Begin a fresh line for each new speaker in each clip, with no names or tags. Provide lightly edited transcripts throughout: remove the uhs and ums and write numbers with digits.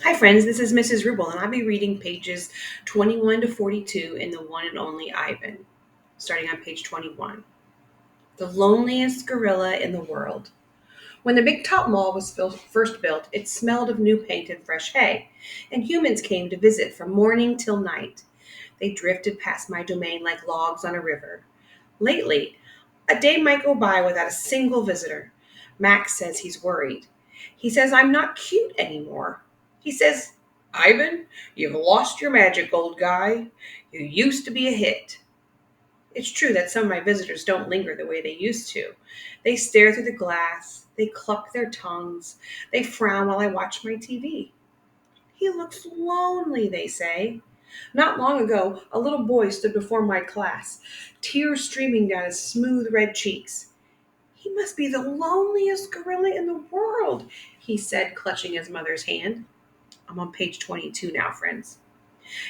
Hi, friends. This is Mrs. Rubel, and I'll be reading pages 21 to 42 in the one and only Ivan, starting on page 21. The loneliest gorilla in the world. When the Big Top Mall was first built, it smelled of new paint and fresh hay, and humans came to visit from morning till night. They drifted past my domain like logs on a river. Lately, a day might go by without a single visitor. Max says he's worried. He says I'm not cute anymore. He says, Ivan, you've lost your magic, old guy. You used to be a hit. It's true that some of my visitors don't linger the way they used to. They stare through the glass, they cluck their tongues, they frown while I watch my TV. He looks lonely, they say. Not long ago, a little boy stood before my class, tears streaming down his smooth red cheeks. He must be the loneliest gorilla in the world, he said, clutching his mother's hand. I'm on page 22 now, friends.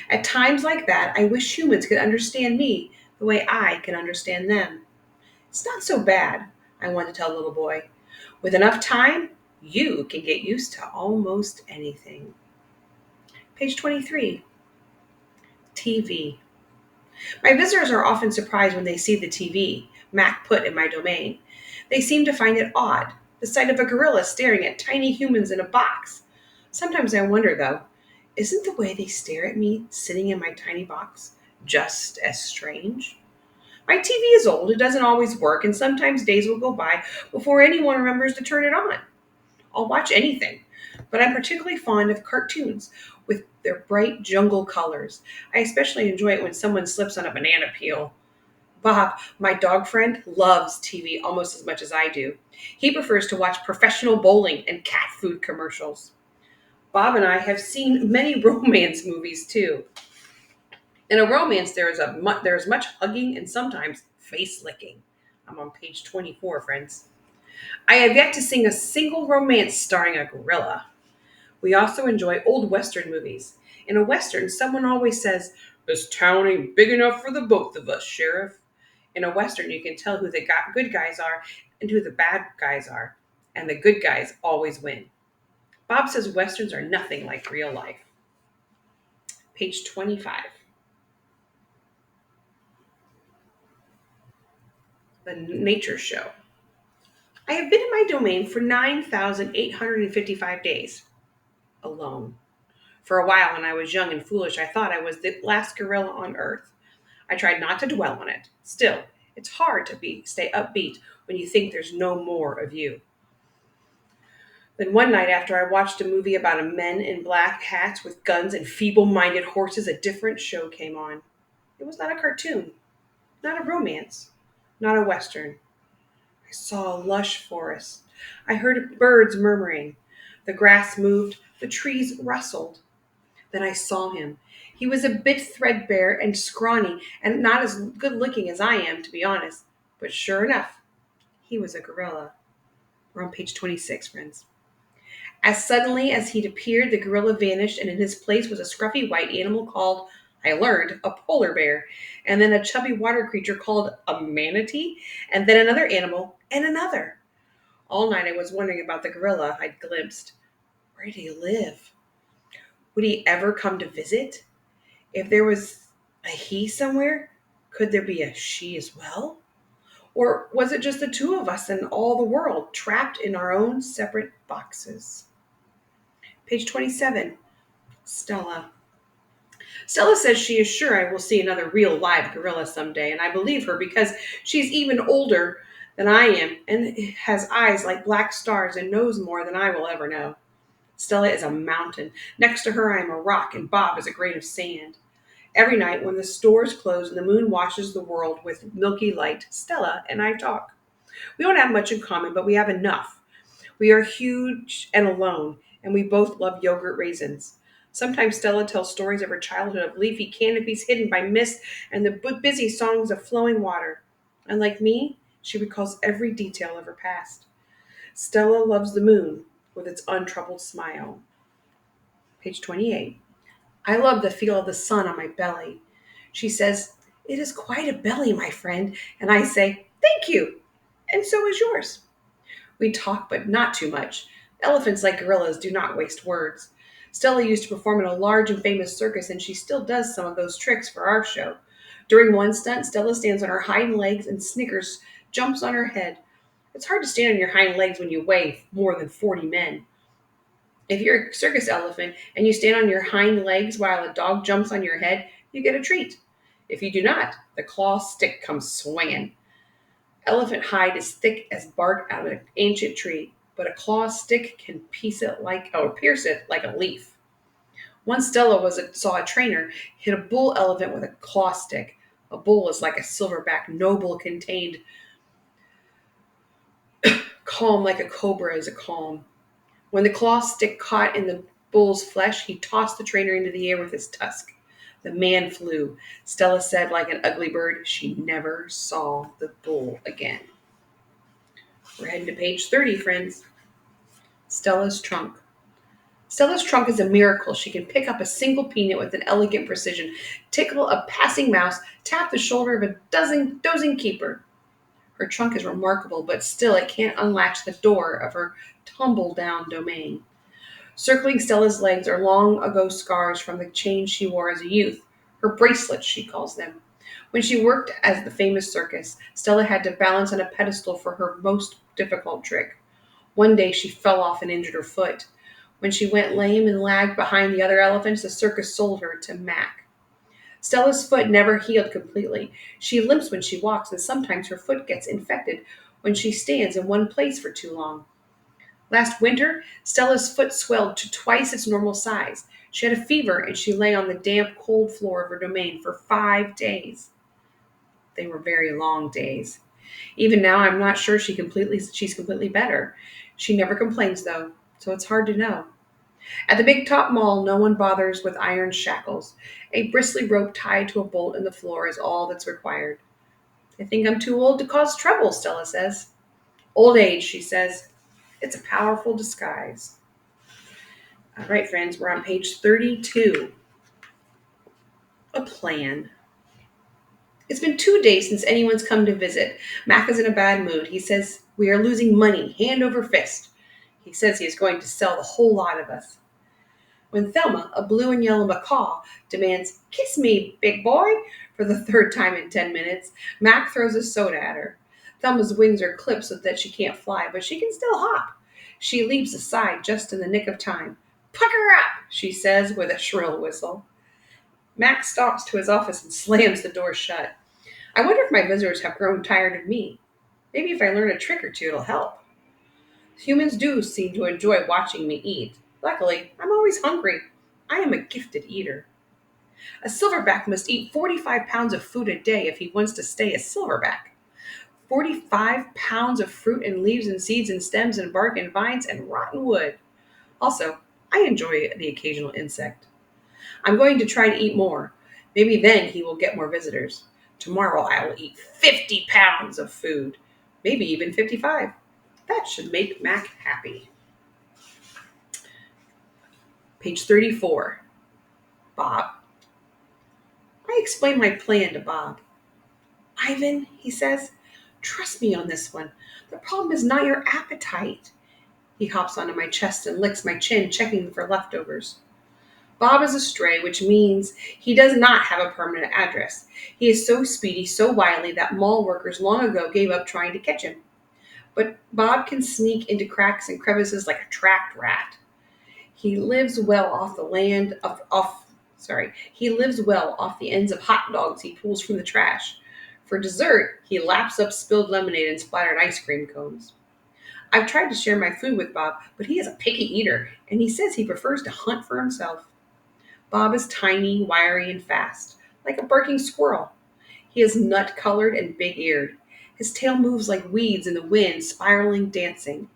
At times like that, I wish humans could understand me the way I can understand them. It's not so bad, I want to tell the little boy. With enough time, you can get used to almost anything. Page 23, TV. My visitors are often surprised when they see the TV Mac put in my domain. They seem to find it odd, the sight of a gorilla staring at tiny humans in a box. Sometimes I wonder, though, isn't the way they stare at me sitting in my tiny box just as strange? My TV is old, it doesn't always work, and sometimes days will go by before anyone remembers to turn it on. I'll watch anything, but I'm particularly fond of cartoons with their bright jungle colors. I especially enjoy it when someone slips on a banana peel. Bob, my dog friend, loves TV almost as much as I do. He prefers to watch professional bowling and cat food commercials. Bob and I have seen many romance movies too. In a romance, there is much hugging and sometimes face licking. I'm on page 24, friends. I have yet to sing a single romance starring a gorilla. We also enjoy old Western movies. In a Western, someone always says, This town ain't big enough for the both of us, Sheriff. In a Western, you can tell who the good guys are and who the bad guys are, and the good guys always win. Bob says Westerns are nothing like real life. Page 25. The Nature Show. I have been in my domain for 9,855 days alone. For a while, when I was young and foolish, I thought I was the last gorilla on earth. I tried not to dwell on it. Still, it's hard to stay upbeat when you think there's no more of you. Then one night, after I watched a movie about a men in black hats with guns and feeble-minded horses, a different show came on. It was not a cartoon, not a romance, not a western. I saw a lush forest. I heard birds murmuring. The grass moved, the trees rustled. Then I saw him. He was a bit threadbare and scrawny, and not as good looking as I am, to be honest. But sure enough, he was a gorilla. We're on page 26, friends. As suddenly as he'd appeared, the gorilla vanished, and in his place was a scruffy white animal called, I learned, a polar bear, and then a chubby water creature called a manatee, and then another animal, and another. All night I was wondering about the gorilla I'd glimpsed. Where did he live? Would he ever come to visit? If there was a he somewhere, could there be a she as well? Or was it just the two of us and all the world, trapped in our own separate boxes? Page 27. Stella. Stella says she is sure I will see another real live gorilla someday, and I believe her because she's even older than I am and has eyes like black stars and knows more than I will ever know. Stella is a mountain. Next to her, I am a rock, and Bob is a grain of sand. Every night, when the stores close and the moon washes the world with milky light, Stella and I talk. We don't have much in common, but we have enough. We are huge and alone, and we both love yogurt raisins. Sometimes Stella tells stories of her childhood of leafy canopies hidden by mist and the busy songs of flowing water. And like me, she recalls every detail of her past. Stella loves the moon with its untroubled smile. Page 28. I love the feel of the sun on my belly. She says, It is quite a belly, my friend. And I say, Thank you. And so is yours. We talk, but not too much. Elephants, like gorillas, do not waste words. Stella used to perform in a large and famous circus, and she still does some of those tricks for our show. During one stunt, Stella stands on her hind legs and Snickers jumps on her head. It's hard to stand on your hind legs when you weigh more than 40 men. If you're a circus elephant and you stand on your hind legs while a dog jumps on your head, you get a treat. If you do not, the claw stick comes swinging. Elephant hide is thick as bark out of an ancient tree, but a claw stick can pierce it like a leaf. Once saw a trainer hit a bull elephant with a claw stick. A bull is like a silverback noble contained, calm like a cobra is a calm. When the claw stick caught in the bull's flesh, he tossed the trainer into the air with his tusk. The man flew. Stella said, like an ugly bird, she never saw the bull again. We're heading to page 30, friends. Stella's trunk. Stella's trunk is a miracle. She can pick up a single peanut with an elegant precision, tickle a passing mouse, tap the shoulder of a dozing keeper. Her trunk is remarkable, but still it can't unlatch the door of her tumble-down domain. Circling Stella's legs are long ago scars from the chains she wore as a youth. Her bracelets, she calls them. When she worked as the famous circus, Stella had to balance on a pedestal for her most difficult trick. One day she fell off and injured her foot. When she went lame and lagged behind the other elephants, the circus sold her to Mac. Stella's foot never healed completely. She limps when she walks, and sometimes her foot gets infected when she stands in one place for too long. Last winter, Stella's foot swelled to twice its normal size. She had a fever, and she lay on the damp, cold floor of her domain for 5 days. They were very long days. Even now, I'm not sure she's completely better. She never complains, though, so it's hard to know. At the Big Top Mall, no one bothers with iron shackles. A bristly rope tied to a bolt in the floor is all that's required. I think I'm too old to cause trouble, Stella says. Old age, she says. It's a powerful disguise. All right, friends, we're on page 32. A plan. It's been 2 days since anyone's come to visit. Mac is in a bad mood. He says we are losing money, hand over fist. He says he is going to sell the whole lot of us. When Thelma, a blue and yellow macaw, demands, "Kiss me, big boy," for the third time in 10 minutes, Mac throws a soda at her. Thelma's wings are clipped so that she can't fly, but she can still hop. She leaps aside just in the nick of time. "Pucker up," she says with a shrill whistle. Mac stalks to his office and slams the door shut. I wonder if my visitors have grown tired of me. Maybe if I learn a trick or two, it'll help. Humans do seem to enjoy watching me eat. Luckily, I'm always hungry. I am a gifted eater. A silverback must eat 45 pounds of food a day if he wants to stay a silverback. 45 pounds of fruit and leaves and seeds and stems and bark and vines and rotten wood. Also, I enjoy the occasional insect. I'm going to try to eat more. Maybe then he will get more visitors. Tomorrow I will eat 50 pounds of food. Maybe even 55. That should make Mac happy. Page 34. Bob. I explain my plan to Bob. "Ivan," he says, "trust me on this one. The problem is not your appetite." He hops onto my chest and licks my chin, checking for leftovers. Bob is a stray, which means he does not have a permanent address. He is so speedy, so wily, that mall workers long ago gave up trying to catch him. But Bob can sneak into cracks and crevices like a trapped rat. He lives well off the He lives well off the ends of hot dogs he pulls from the trash. For dessert, he laps up spilled lemonade and splattered ice cream cones. I've tried to share my food with Bob, but he is a picky eater, and he says he prefers to hunt for himself. Bob is tiny, wiry, and fast, like a barking squirrel. He is nut-colored and big-eared. His tail moves like weeds in the wind, spiraling, dancing.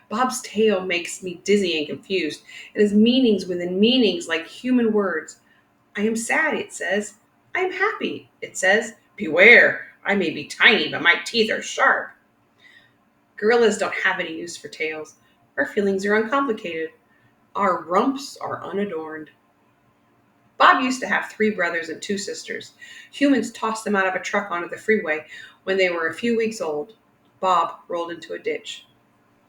Bob's tail makes me dizzy and confused. It has meanings within meanings like human words. I am sad, it says. I am happy, it says. Beware, I may be tiny, but my teeth are sharp. Gorillas don't have any use for tails. Our feelings are uncomplicated. Our rumps are unadorned. Bob used to have 3 brothers and 2 sisters. Humans tossed them out of a truck onto the freeway when they were a few weeks old. Bob rolled into a ditch.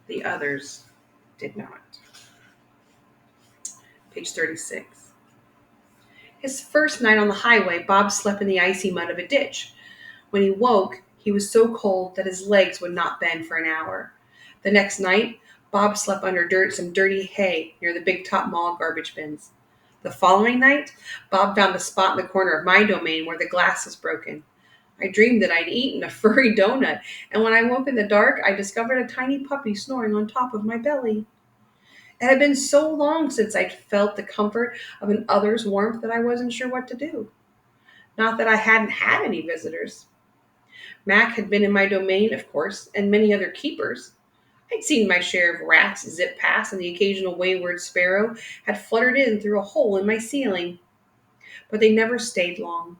The others did not. Page 36. His first night on the highway, Bob slept in the icy mud of a ditch. When he woke, he was so cold that his legs would not bend for an hour. The next night, Bob slept under some dirty hay near the Big Top Mall garbage bins. The following night, Bob found a spot in the corner of my domain where the glass was broken. I dreamed that I'd eaten a furry donut, and when I woke in the dark, I discovered a tiny puppy snoring on top of my belly. It had been so long since I'd felt the comfort of an other's warmth that I wasn't sure what to do. Not that I hadn't had any visitors. Mac had been in my domain, of course, and many other keepers. I'd seen my share of rats zip past, and the occasional wayward sparrow had fluttered in through a hole in my ceiling. But they never stayed long.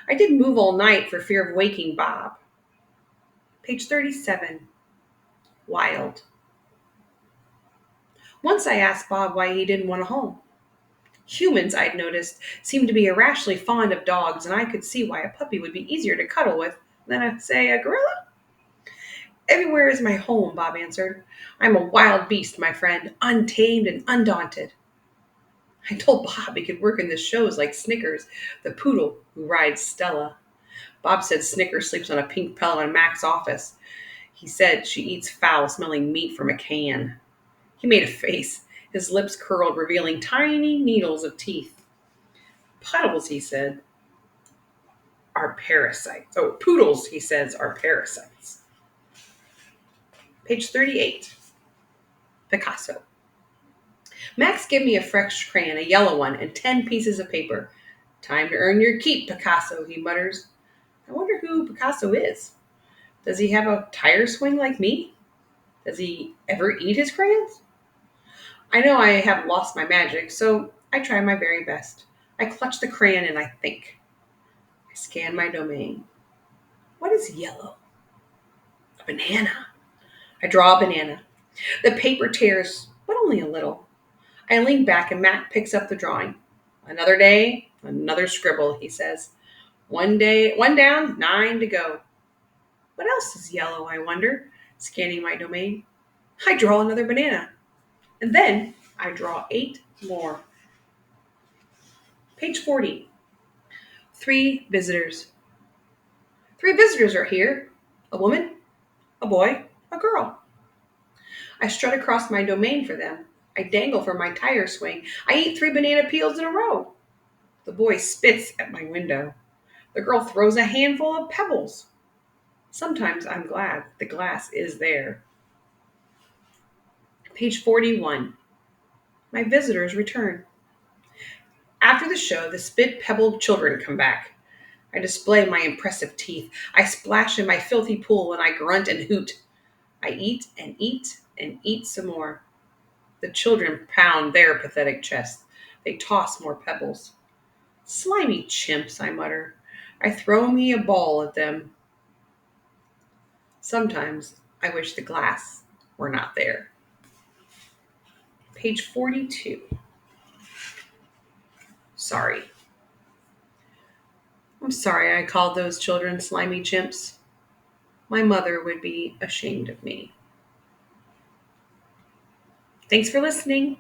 I did move all night for fear of waking Bob. Page 37. Wild. Once I asked Bob why he didn't want a home. Humans, I'd noticed, seemed to be irrationally fond of dogs, and I could see why a puppy would be easier to cuddle with than, say, a gorilla. Everywhere is my home, Bob answered. I'm a wild beast, my friend, untamed and undaunted. I told Bob he could work in the shows like Snickers, the poodle who rides Stella. Bob said Snickers sleeps on a pink pillow in Mac's office. He said she eats foul-smelling meat from a can. He made a face. His lips curled, revealing tiny needles of teeth. Puddles, he said, are parasites. Oh, poodles, he says, are parasites. Page 38. Picasso. Max gave me a fresh crayon, a yellow one, and 10 pieces of paper. Time to earn your keep, Picasso, he mutters. I wonder who Picasso is. Does he have a tire swing like me? Does he ever eat his crayons? I know I have lost my magic, so I try my very best. I clutch the crayon and I think. I scan my domain. What is yellow? A banana. I draw a banana. The paper tears, but only a little. I lean back and Matt picks up the drawing. Another day, another scribble, he says. One down, 9 to go. What else is yellow, I wonder, scanning my domain. I draw another banana. And then I draw 8 more. Page 40. 3 visitors. 3 visitors are here. A woman, a boy, a girl. I strut across my domain for them. I dangle from my tire swing. I eat 3 banana peels in a row. The boy spits at my window. The girl throws a handful of pebbles. Sometimes I'm glad the glass is there. Page 41. My visitors return. After the show, the spit-pebbled children come back. I display my impressive teeth. I splash in my filthy pool and I grunt and hoot. I eat and eat and eat some more. The children pound their pathetic chests. They toss more pebbles. Slimy chimps, I mutter. I throw me a ball at them. Sometimes I wish the glass were not there. Page 42. Sorry. I'm sorry I called those children slimy chimps. My mother would be ashamed of me. Thanks for listening.